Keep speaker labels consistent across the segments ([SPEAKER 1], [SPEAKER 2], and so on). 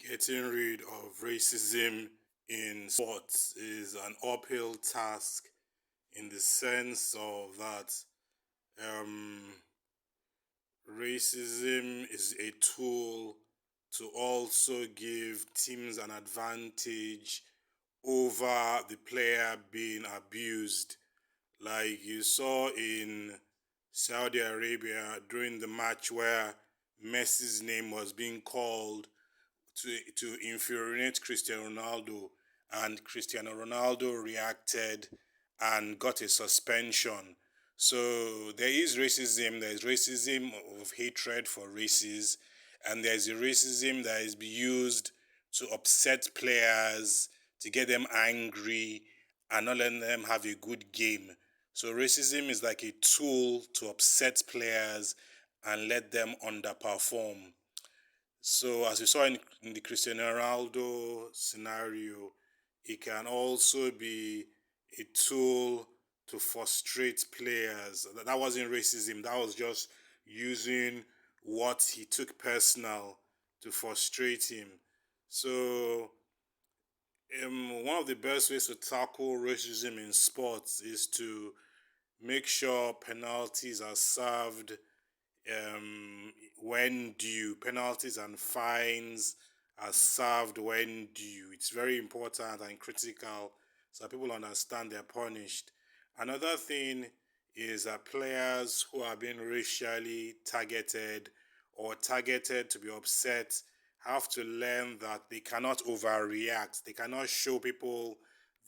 [SPEAKER 1] Getting rid of racism in sports is an uphill task in the sense of that um, racism is a tool to also give teams an advantage over the player being abused. Like you saw in Saudi Arabia during the match where Messi's name was being called to infuriate Cristiano Ronaldo, and Cristiano Ronaldo reacted and got a suspension. So there is racism. There is racism of hatred for races, and there is a racism that is used to upset players, to get them angry, and not letting them have a good game. So racism is like a tool to upset players and let them underperform. So, as we saw in the Cristiano Ronaldo scenario, it can also be a tool to frustrate players. That wasn't racism, that was just using what he took personal to frustrate him. So, one of the best ways to tackle racism in sports is to make sure penalties are served when due. Penalties and fines are served when due. It's very important and critical so people understand they're punished. Another thing is that players who are being racially targeted or targeted to be upset have to learn that they cannot overreact. They cannot show people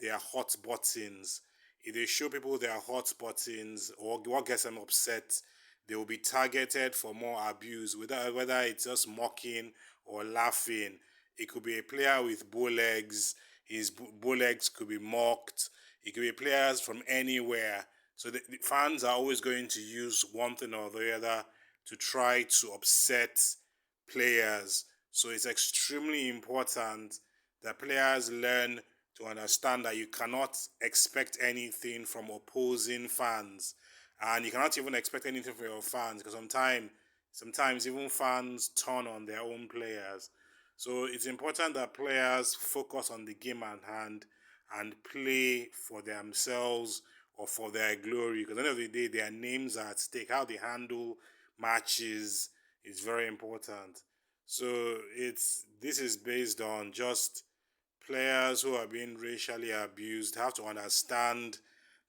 [SPEAKER 1] their hot buttons. If they show people their hot buttons or what gets them upset, they will be targeted for more abuse, whether it's just mocking or laughing. It could be a player with bow legs, his bow legs could be mocked. It could be players from anywhere. So the fans are always going to use one thing or the other to try to upset players. So it's extremely important that players learn to understand that you cannot expect anything from opposing fans, and you cannot even expect anything from your fans, because sometimes even fans turn on their own players. So it's important that players focus on the game at hand and play for themselves or for their glory, because at the end of the day their names are at stake. How they handle matches is very important. So this is based on just players who are being racially abused have to understand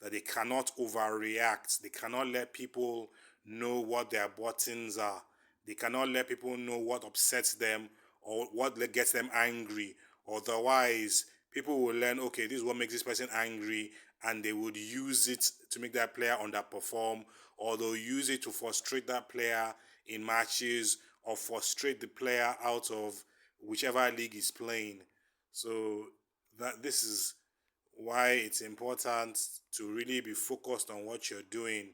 [SPEAKER 1] that they cannot overreact. They cannot let people know what their buttons are. They cannot let people know what upsets them or what gets them angry. Otherwise, people will learn, okay, this is what makes this person angry, and they would use it to make that player underperform, or they'll use it to frustrate that player in matches or frustrate the player out of whichever league he's playing. So this is why it's important to really be focused on what you're doing,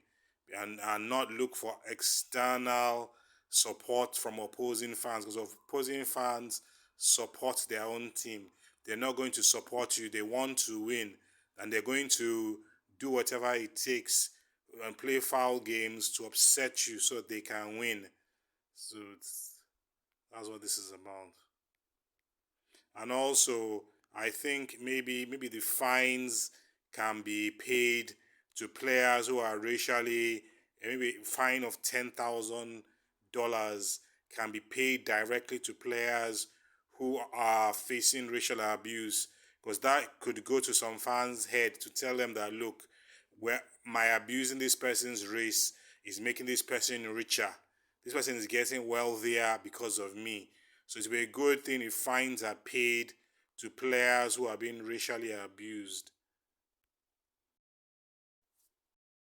[SPEAKER 1] and not look for external support from opposing fans, because opposing fans support their own team. They're not going to support you. They want to win, and they're going to do whatever it takes and play foul games to upset you so they can win. So that's what this is about. And also, I think maybe the fines can be paid to players who are racially, maybe a fine of $10,000 can be paid directly to players who are facing racial abuse, because that could go to some fans' head to tell them that, look, where my abusing this person's race is making this person richer. This person is getting wealthier because of me. So it would be a good thing if fines are paid to players who are being racially abused.